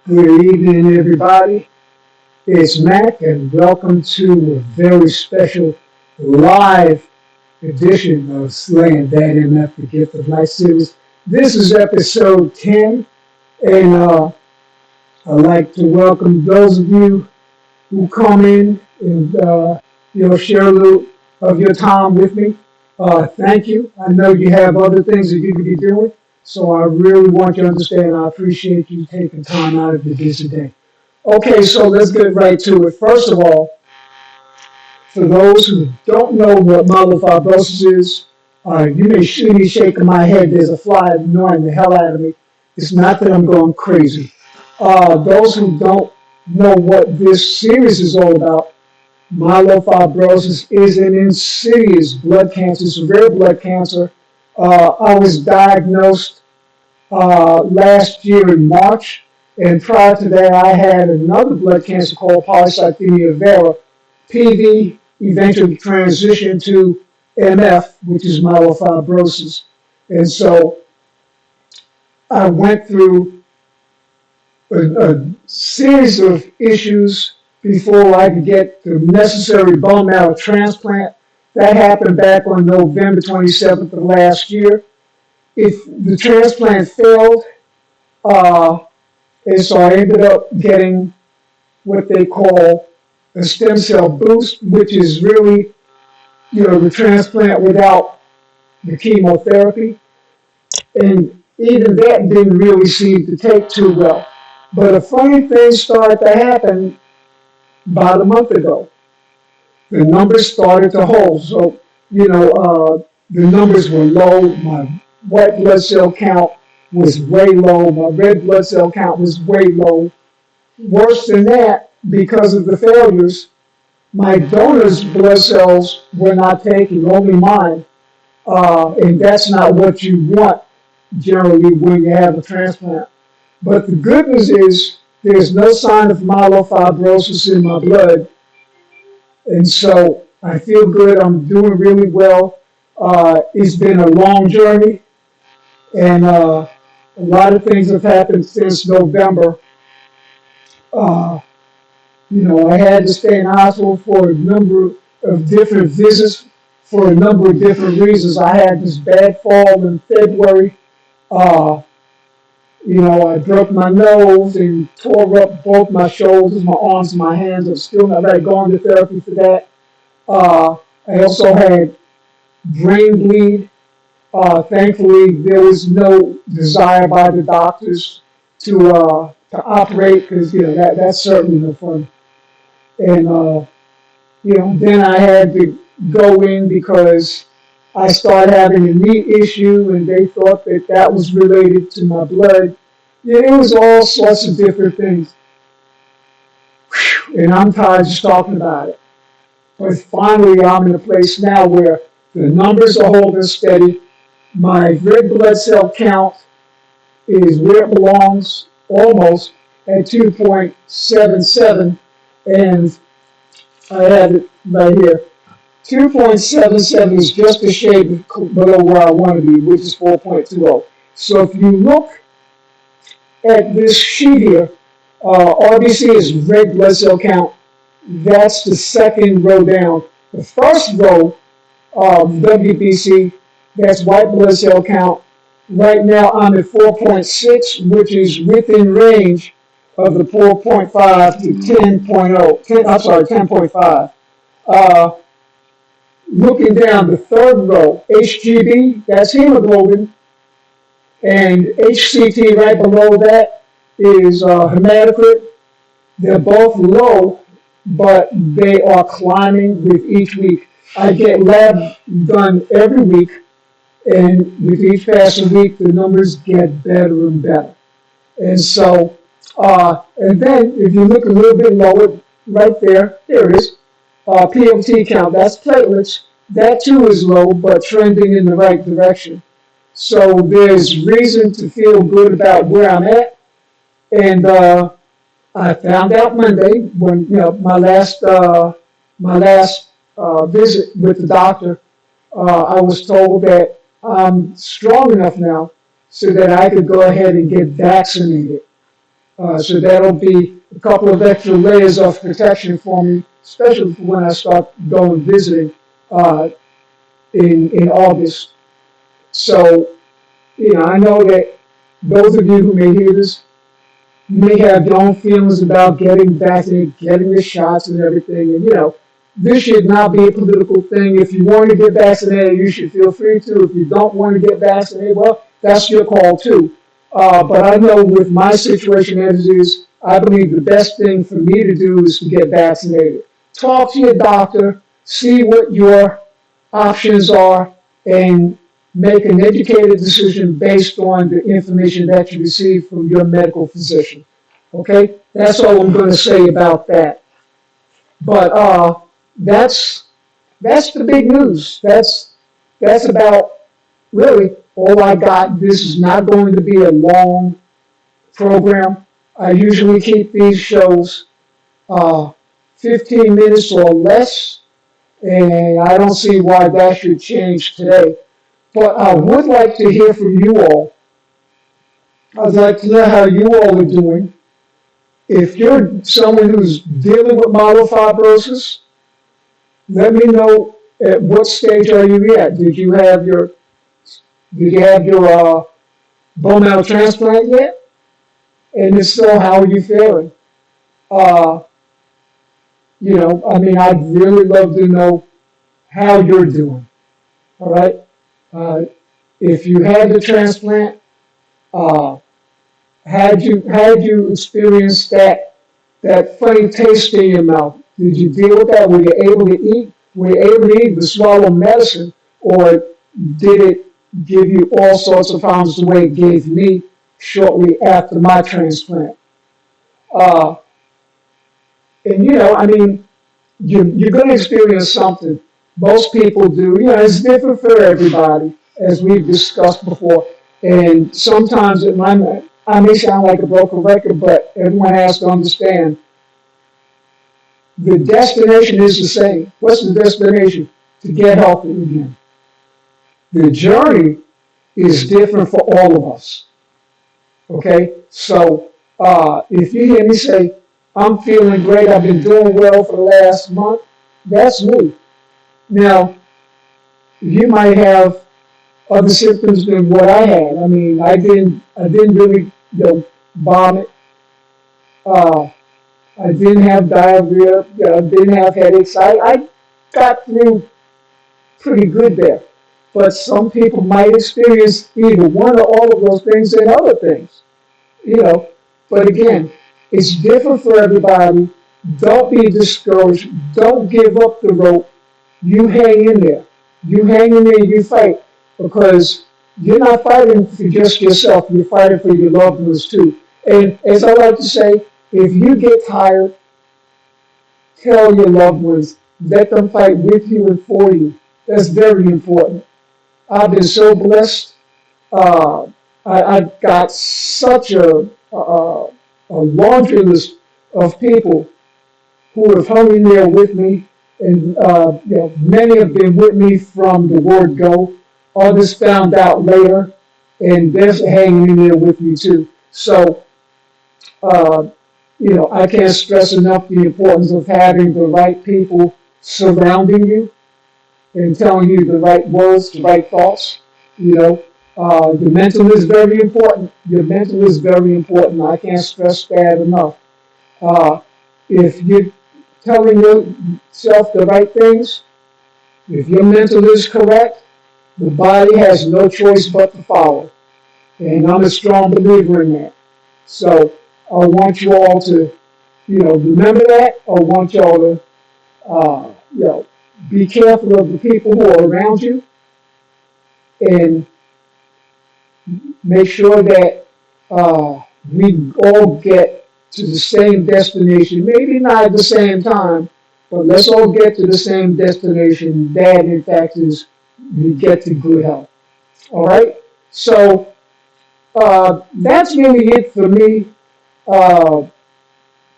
Good evening, everybody. It's Mac, and welcome to a very special live edition of Slayin, That MF, the Gift of Life series. This is episode 10, and I'd like to welcome those of you who come in and share a little of your time with me. Thank you. I know you have other things that you could be doing, so I really want you to understand I appreciate you taking time out of your busy day. Okay, so let's get right to it. First of all, for those who don't know what myelofibrosis is, you may see me shaking my head. There's a fly annoying the hell out of me. It's not that I'm going crazy. Those who don't know what this series is all about, myelofibrosis is an insidious blood cancer. It's a rare blood cancer. I was diagnosed last year in March, and prior to that, I had another blood cancer called polycythemia vera. PV eventually transitioned to MF, which is myelofibrosis. And so I went through a series of issues before I could get the necessary bone marrow transplant. That happened back on November 27th of last year. If the transplant failed, uh, and so I ended up getting what they call a stem cell boost, which is really, the transplant without the chemotherapy. And even that didn't really seem to take too well. But a funny thing started to happen about a month ago. The numbers started to hold. So, the numbers were low. My white blood cell count was way low. My red blood cell count was way low. Worse than that, because of the failures, my donor's blood cells were not taking, only mine. And that's not what you want generally when you have a transplant. But the good news is there's no sign of myelofibrosis in my blood. And so I feel good. I'm doing really well. It's been a long journey, and a lot of things have happened since November. Uh, I had to stay in the hospital for a number of different visits for a number of different reasons. I had this bad fall in February. Uh, I broke my nose and tore up both my shoulders, my arms, my hands. I'm still not ready going to therapy for that. Uh, I also had brain bleed. Thankfully, there was no desire by the doctors to operate because that's certainly no fun. And then I had to go in because I started having a knee issue, and they thought that that was related to my blood. Yeah, it was all sorts of different things, and I'm tired of just talking about it. But finally, I'm in a place now where the numbers are holding steady. My red blood cell count is where it belongs, almost at 2.77, and I have it right here. 2.77 is just a shade below where I want to be, which is 4.20. So if you look at this sheet here, RBC is red blood cell count. That's the second row down. The first row, WBC, that's white blood cell count. Right now I'm at 4.6, which is within range of the 4.5 to 10.0. 10, I'm sorry, 10.5. Uh, Looking down the third row, HGB, that's hemoglobin, and HCT right below that is hematocrit. They're both low, but they are climbing with each week. I get lab done every week, and with each passing week, the numbers get better and better. And so, and then if you look a little bit lower, right there it is, PLT count, that's platelets. That too is low, but trending in the right direction. So there's reason to feel good about where I'm at. And I found out Monday when my last visit with the doctor. I was told that I'm strong enough now so that I could go ahead and get vaccinated. So that'll be a couple of extra layers of protection for me, especially when I start going visiting uh, in August. So, I know that those of you who may hear this may have your own feelings about getting vaccinated, getting the shots and everything. And, this should not be a political thing. If you want to get vaccinated, you should feel free to. If you don't want to get vaccinated, well, that's your call too. But I know with my situation as it is, I believe the best thing for me to do is to get vaccinated. Talk to your doctor, see what your options are, and make an educated decision based on the information that you receive from your medical physician. Okay, that's all I'm going to say about that. But that's the big news. That's about really all I got. This is not going to be a long program. I usually keep these shows uh, 15 minutes or less, and I don't see why that should change today. But I would like to hear from you all. I'd like to know how you all are doing. If you're someone who's dealing with myelofibrosis, let me know at what stage are you at. Did you have your bone marrow transplant yet? And if so, how are you feeling? Uh, I'd really love to know how you're doing. All right. Uh, if you had the transplant, uh, had you experienced that funny taste in your mouth? Did you deal with that? Were you able to eat? Were you able to eat the swallow medicine, or did it give you all sorts of problems the way it gave me shortly after my transplant? Uh, and you're going to experience something. Most people do. It's different for everybody, as we've discussed before. And sometimes I may sound like a broken record, but everyone has to understand the destination is the same. What's the destination? To get healthy again. The journey is different for all of us. Okay? So if you hear me say, I'm feeling great, I've been doing well for the last month, that's me. Now, you might have other symptoms than what I had. I didn't really, vomit. Uh, I didn't have diarrhea. I didn't have headaches. I got through pretty good there. But some people might experience either one or all of those things and other things, you know. But again, it's different for everybody. Don't be discouraged. Don't give up the rope. You hang in there. You hang in there, you fight, because you're not fighting for just yourself. You're fighting for your loved ones too. And as I like to say, if you get tired, tell your loved ones. Let them fight with you and for you. That's very important. I've been so blessed. Uh, I've got such a laundry list of people who have hung in there with me, and many have been with me from the word go. Others found out later, and they're hanging in there with me too. So, uh, I can't stress enough the importance of having the right people surrounding you and telling you the right words, the right thoughts. Your mental is very important. Your mental is very important. I can't stress that enough. Uh, if you're telling yourself the right things, if your mental is correct, the body has no choice but to follow. And I'm a strong believer in that. So I want you all to, remember that. I want y'all to, be careful of the people who are around you, and make sure that we all get to the same destination. Maybe not at the same time, but let's all get to the same destination. That, in fact, is we get to good health. All right? So that's really it for me. Uh,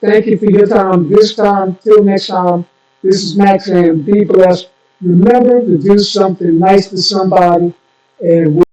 Thank you for your time this time. Till next time, this is Max, and be blessed. Remember to do something nice to somebody, and